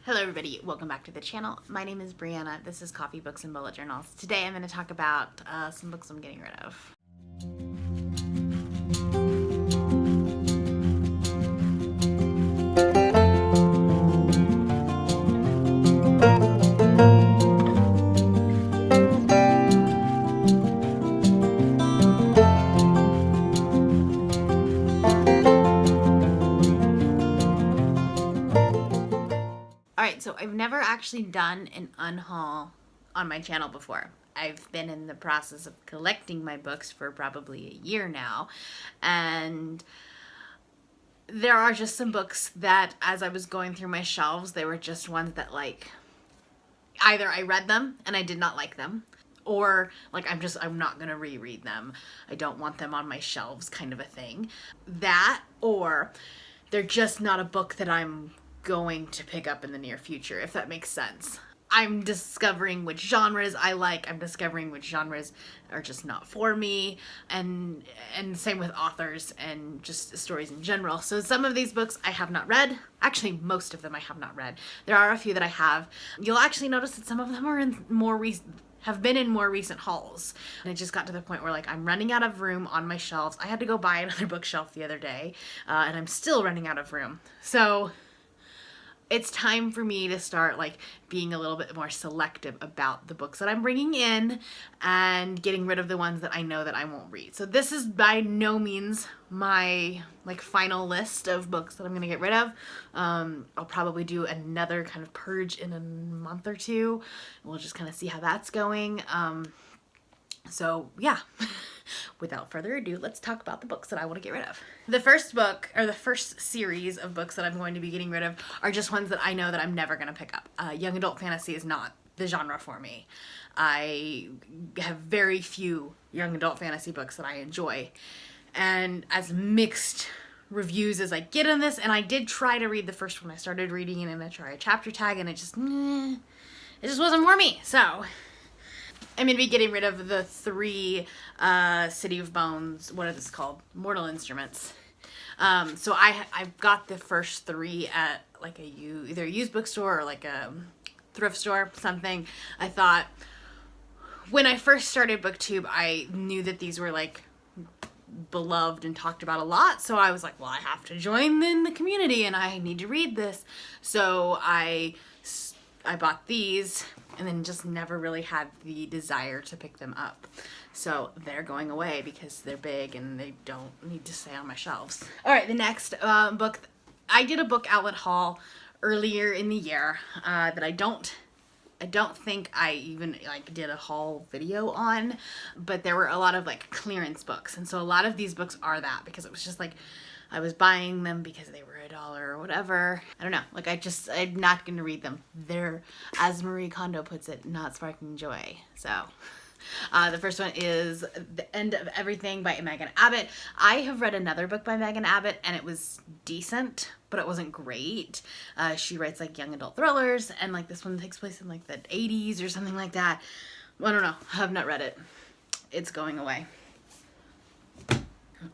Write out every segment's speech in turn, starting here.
Hello everybody, welcome back to the channel. My name is Brianna. This is Coffee, Books, and Bullet Journals. Today I'm going to talk about some books I'm getting rid of. Alright, so I've never actually done an unhaul on my channel before. I've been in the process of collecting my books for probably a year now, and there are just some books that as I was going through my shelves, they were just ones that either I read them and I did not like them, or I'm not gonna reread them. I don't want them on my shelves kind of a thing. That, or they're just not a book that I'm going to pick up in the near future, if that makes sense. I'm discovering which genres I like. I'm discovering which genres are just not for me, and same with authors and just stories in general. So some of these books I have not read. Actually, most of them I have not read. There are a few that I have. You'll actually notice that some of them are in have been in more recent hauls. And it just got to the point where I'm running out of room on my shelves. I had to go buy another bookshelf the other day, and I'm still running out of room. So it's time for me to start being a little bit more selective about the books that I'm bringing in and getting rid of the ones that I know that I won't read. So this is by no means my final list of books that I'm gonna get rid of. I'll probably do another kind of purge in a month or two. We'll just kind of see how that's going. So yeah, without further ado, let's talk about the books that I want to get rid of. The first book, or the first series of books that I'm going to be getting rid of, are just ones that I know that I'm never going to pick up. Young adult fantasy is not the genre for me. I have very few young adult fantasy books that I enjoy. And as mixed reviews as I get on this, and I did try to read the first one. I started reading it and I tried a chapter tag and it just wasn't for me. So I'm going to be getting rid of the 3 City of Bones, what are this called? Mortal Instruments. So I've got the first 3 at either a used bookstore or a thrift store, something. I thought when I first started BookTube, I knew that these were beloved and talked about a lot. So I was like, well, I have to join in the community and I need to read this. So I bought these and then just never really had the desire to pick them up. So they're going away because they're big and they don't need to stay on my shelves. All right, the next book, I did a book outlet haul earlier in the year that I don't think I even did a haul video on, but there were a lot of clearance books. And so a lot of these books are that, because it was just I was buying them because they were $1 or whatever. I don't know. I'm not going to read them. They're, as Marie Kondo puts it, not sparking joy. So the first one is The End of Everything by Megan Abbott. I have read another book by Megan Abbott and it was decent, but it wasn't great. She writes young adult thrillers, and this one takes place in the 80s or something like that. I don't know. I have not read it. It's going away.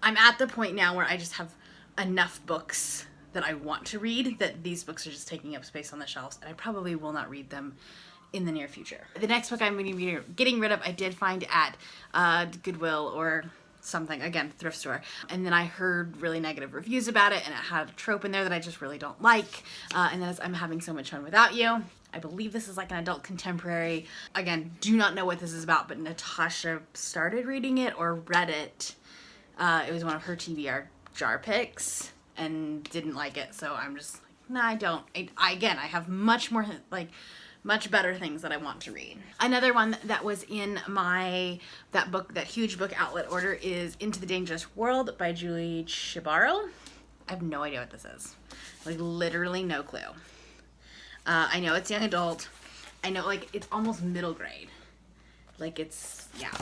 I'm at the point now where I just have enough books that I want to read that these books are just taking up space on the shelves, and I probably will not read them in the near future. The next book I'm going to be getting rid of, I did find at Goodwill or something, again, thrift store, and then I heard really negative reviews about it, and it had a trope in there that I just really don't like, and that is I'm Having So Much Fun Without You. I believe this is an adult contemporary. Again, do not know what this is about, but Natasha started reading it or read it. It was one of her TBR jar picks and didn't like it, so I'm just no, I don't. Again, I have much more much better things that I want to read. Another one that was in that huge book outlet order is Into the Dangerous World by Julie Chibaro. I have no idea what this is. Literally no clue. I know it's young adult. I know it's almost middle grade. It's, yeah.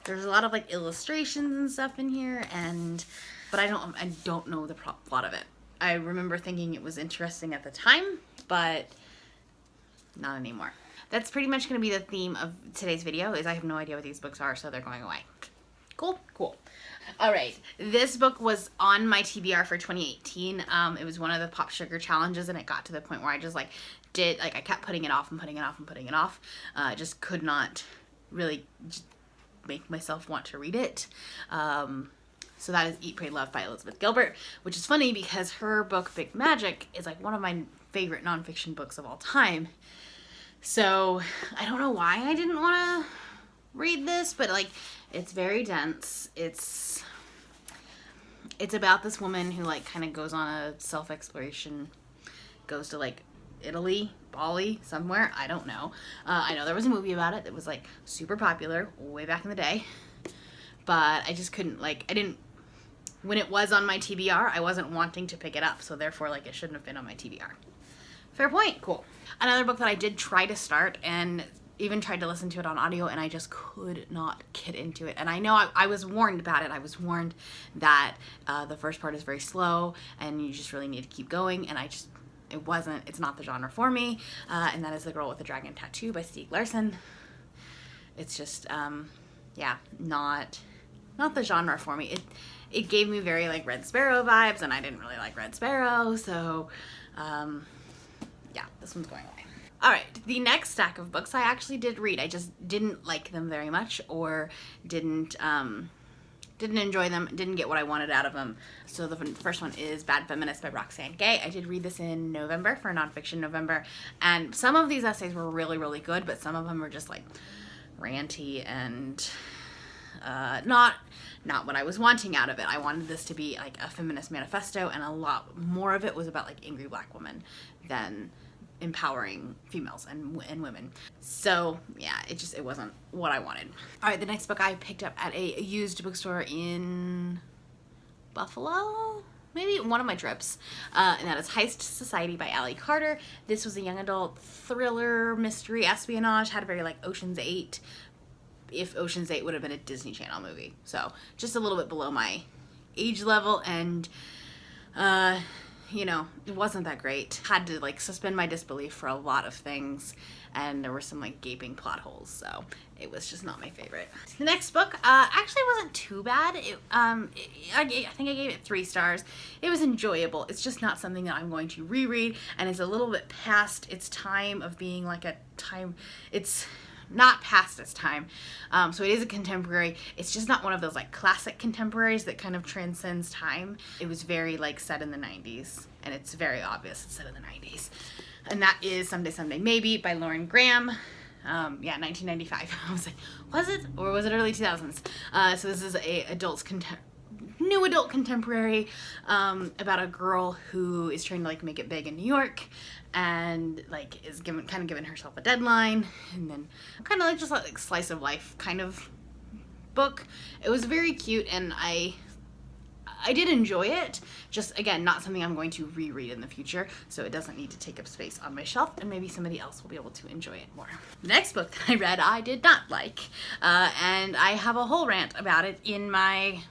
There's a lot of illustrations and stuff in here, but I don't know the plot of it. I remember thinking it was interesting at the time, but not anymore. That's pretty much going to be the theme of today's video, is I have no idea what these books are, so they're going away. Cool, cool. All right, this book was on my TBR for 2018. It was one of the Pop Sugar challenges, and it got to the point where I just I kept putting it off and putting it off and putting it off. I just could not really just make myself want to read it. So that is Eat, Pray, Love by Elizabeth Gilbert, which is funny because her book Big Magic is like one of my favorite nonfiction books of all time. So I don't know why I didn't want to read this, but like it's very dense. It's about this woman who like kind of goes on a self-exploration, goes to like Italy, Bali, somewhere, I don't know. I know there was a movie about it that was like super popular way back in the day, but I just couldn't, like, when it was on my TBR, I wasn't wanting to pick it up, so therefore like it shouldn't have been on my TBR. Fair point. Cool. Another book that I did try to start and even tried to listen to it on audio, and I just could not get into it. And I know I was warned about it. I was warned that the first part is very slow and you just really need to keep going, and it's not the genre for me. And that is The Girl with the Dragon Tattoo by Stieg Larsson. It's just, yeah, not the genre for me. It gave me very like Red Sparrow vibes, and I didn't really like Red Sparrow, so yeah, this one's going away. All right, the next stack of books I actually did read. I just didn't like them very much, or didn't enjoy them, didn't get what I wanted out of them. So the first one is Bad Feminist by Roxane Gay. I did read this in November for Nonfiction November, and some of these essays were really, really good, but some of them were just like ranty and not what I was wanting out of it. I wanted this to be like a feminist manifesto, and a lot more of it was about like angry black women than empowering females and women. So yeah, it wasn't what I wanted. All right, the next book I picked up at a used bookstore in Buffalo, maybe one of my trips, and that is Heist Society by Allie Carter. This was a young adult thriller, mystery, espionage, had a very like Ocean's 8, if Ocean's 8 would have been a Disney Channel movie. So just a little bit below my age level, and you know, it wasn't that great. Had to like suspend my disbelief for a lot of things, and there were some like gaping plot holes, so it was just not my favorite. The next book actually wasn't too bad. I think I gave it 3 stars. It was enjoyable. It's just not something that I'm going to reread, and it's a little bit past its time of being like a time. It's not past its time. So it is a contemporary. It's just not one of those like classic contemporaries that kind of transcends time. It was very like set in the 90s, and it's very obvious it's set in the 90s. And that is Someday Someday Maybe by Lauren Graham. Yeah, 1995. I was like, was it? Or was it early 2000s? So this is a new adult contemporary about a girl who is trying to like make it big in New York, and like is kind of giving herself a deadline, and then kind of like just like slice of life kind of book. It was very cute, and I did enjoy it. Just again, not something I'm going to reread in the future, so it doesn't need to take up space on my shelf, and maybe somebody else will be able to enjoy it more. The next book that I read I did not like, and I have a whole rant about it in my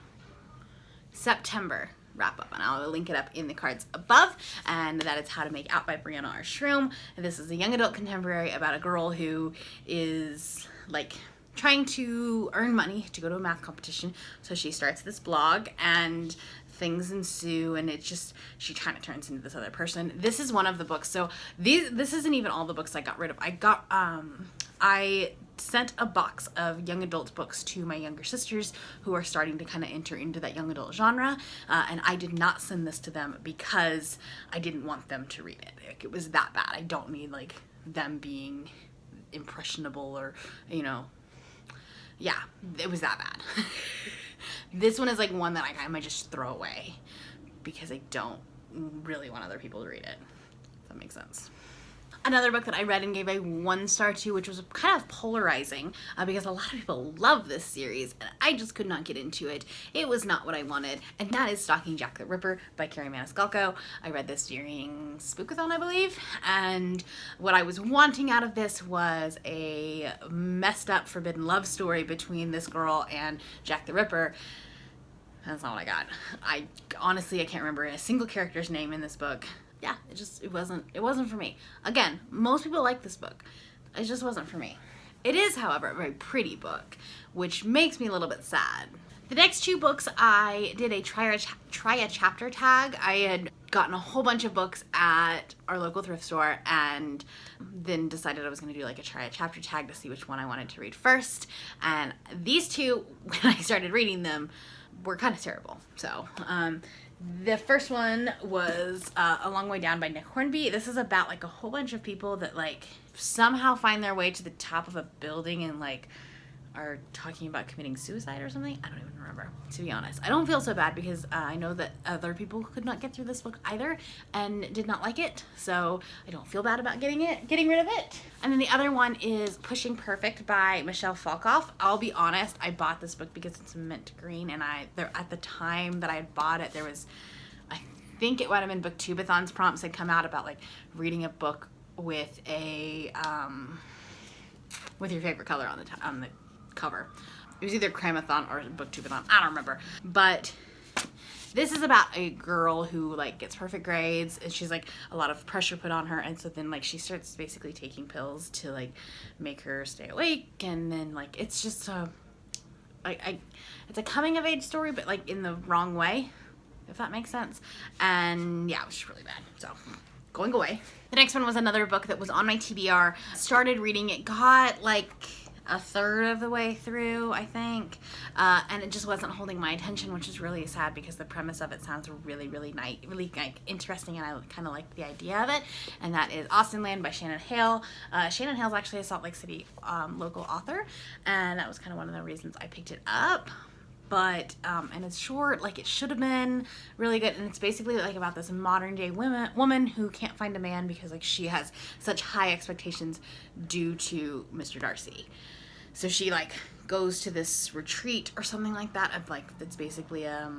September wrap up, and I'll link it up in the cards above, and that is How to Make Out by Brianna R. Shroom. This is a young adult contemporary about a girl who is like trying to earn money to go to a math competition, so she starts this blog, and things ensue, and she kind of turns into this other person. This is one of the books, so this isn't even all the books I got rid of. I sent a box of young adult books to my younger sisters who are starting to kind of enter into that young adult genre, and I did not send this to them because I didn't want them to read it. Like, it was that bad. I don't need like them being impressionable, or, you know, yeah, it was that bad. This one is like one that I might just throw away because I don't really want other people to read it, if that makes sense. Another book that I read and gave a 1 star to, which was kind of polarizing because a lot of people love this series, and I just could not get into it. It was not what I wanted, and that is Stalking Jack the Ripper by Carrie Maniscalco. I read this during Spookathon, I believe, and what I was wanting out of this was a messed up forbidden love story between this girl and Jack the Ripper. That's not what I got. Honestly, I can't remember a single character's name in this book. Yeah, it wasn't for me. Again, most people like this book. It just wasn't for me. It is, however, a very pretty book, which makes me a little bit sad. The next 2 books I did a try a chapter tag. I had gotten a whole bunch of books at our local thrift store and then decided I was going to do like a try a chapter tag to see which one I wanted to read first. And these 2, when I started reading them, were kind of terrible. So, the first one was A Long Way Down by Nick Hornby. This is about like a whole bunch of people that like somehow find their way to the top of a building and like are talking about committing suicide or something. I don't even remember, to be honest. I don't feel so bad because I know that other people could not get through this book either and did not like it, so I don't feel bad about getting rid of it. And then the other one is Pushing Perfect by Michelle Falkoff. I'll be honest, I bought this book because it's mint green, and at the time that I had bought it, there was, I think it might have been Booktubeathon's prompts had come out about like reading a book with a with your favorite color on the cover. It was either Cremathon or Booktubeathon, I don't remember. But this is about a girl who like gets perfect grades, and she's like a lot of pressure put on her, and so then like she starts basically taking pills to like make her stay awake, and then like it's just it's a coming of age story, but like in the wrong way, if that makes sense. And yeah, it was just really bad. So going away. The next one was another book that was on my TBR. Started reading it, got like a third of the way through, I think, and it just wasn't holding my attention, which is really sad because the premise of it sounds really nice, really like interesting, and I kind of like the idea of it. And that is Austinland by Shannon Hale. Shannon Hale's actually a Salt Lake City local author, and that was kind of one of the reasons I picked it up. But and it's short, like it should have been really good, and it's basically like about this modern day woman who can't find a man because like she has such high expectations due to Mr. Darcy. So she like goes to this retreat or something like that of like that's basically a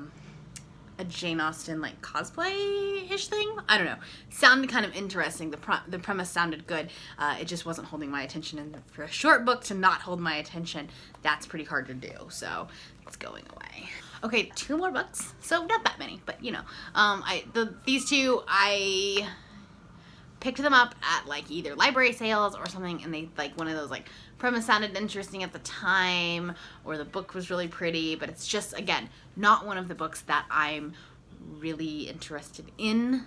Jane Austen like cosplay-ish thing. I don't know. Sounded kind of interesting. The premise sounded good. It just wasn't holding my attention, and for a short book to not hold my attention, that's pretty hard to do. So it's going away. Okay, 2 more books. So not that many, but you know, these 2 I picked them up at like either library sales or something, and they like one of those like premise sounded interesting at the time, or the book was really pretty, but it's just again not one of the books that I'm really interested in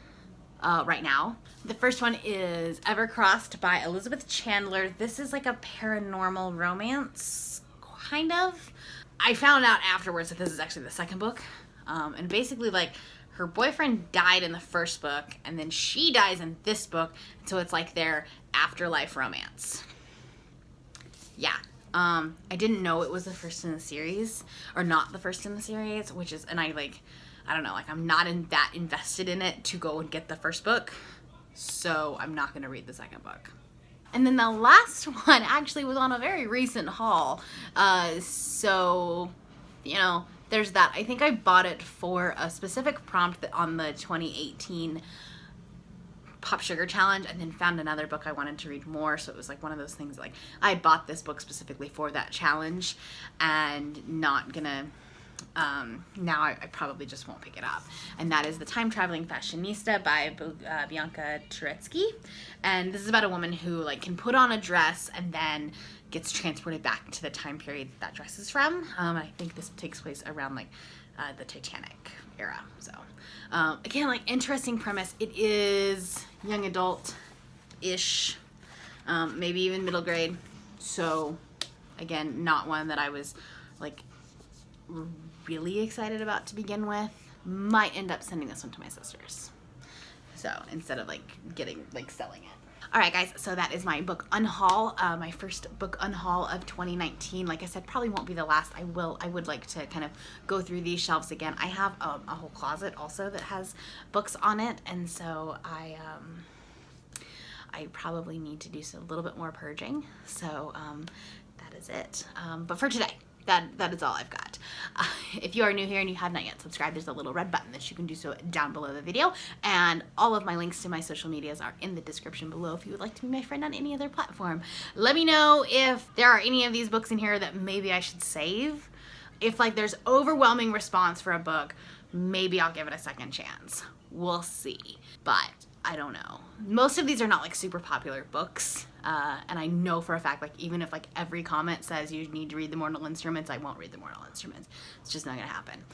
right now. The first one is Evercrossed by Elizabeth Chandler. This is like a paranormal romance, kind of. I found out afterwards that this is actually the second book, and basically like her boyfriend died in the first book, and then she dies in this book, so it's like their afterlife romance. Yeah. I didn't know it was the first in the series, or not the first in the series, which is, and I don't know, like I'm not that invested in it to go and get the first book, so I'm not going to read the second book. And then the last one actually was on a very recent haul, so, you know, there's that. I think I bought it for a specific prompt that on the 2018 Pop Sugar Challenge, and then found another book I wanted to read more, so it was like one of those things like I bought this book specifically for that challenge and not gonna now I probably just won't pick it up, and that is The Time Traveling Fashionista by Bianca Turetsky. And this is about a woman who like can put on a dress and then gets transported back to the time period that dress is from. I think this takes place around like the Titanic era. So again, like interesting premise. It is young adult-ish, maybe even middle grade. So again, not one that I was like really excited about to begin with. Might end up sending this one to my sisters. So instead of like selling it. Alright guys, so that is my book unhaul, my first book unhaul of 2019. Like I said, probably won't be the last. I would like to kind of go through these shelves again. I have a whole closet also that has books on it, and so I probably need to do a little bit more purging. So that is it. But for today, that is all I've got. If you are new here and you have not yet subscribed, there's a little red button that you can do so down below the video, and all of my links to my social medias are in the description below if you would like to be my friend on any other platform. Let me know if there are any of these books in here that maybe I should save. If like there's overwhelming response for a book, maybe I'll give it a second chance. We'll see. But I don't know. Most of these are not like super popular books. And I know for a fact, like even if like every comment says you need to read the Mortal Instruments, I won't read the Mortal Instruments. It's just not gonna happen.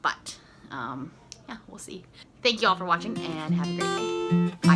But yeah, we'll see. Thank you all for watching and have a great day. Bye.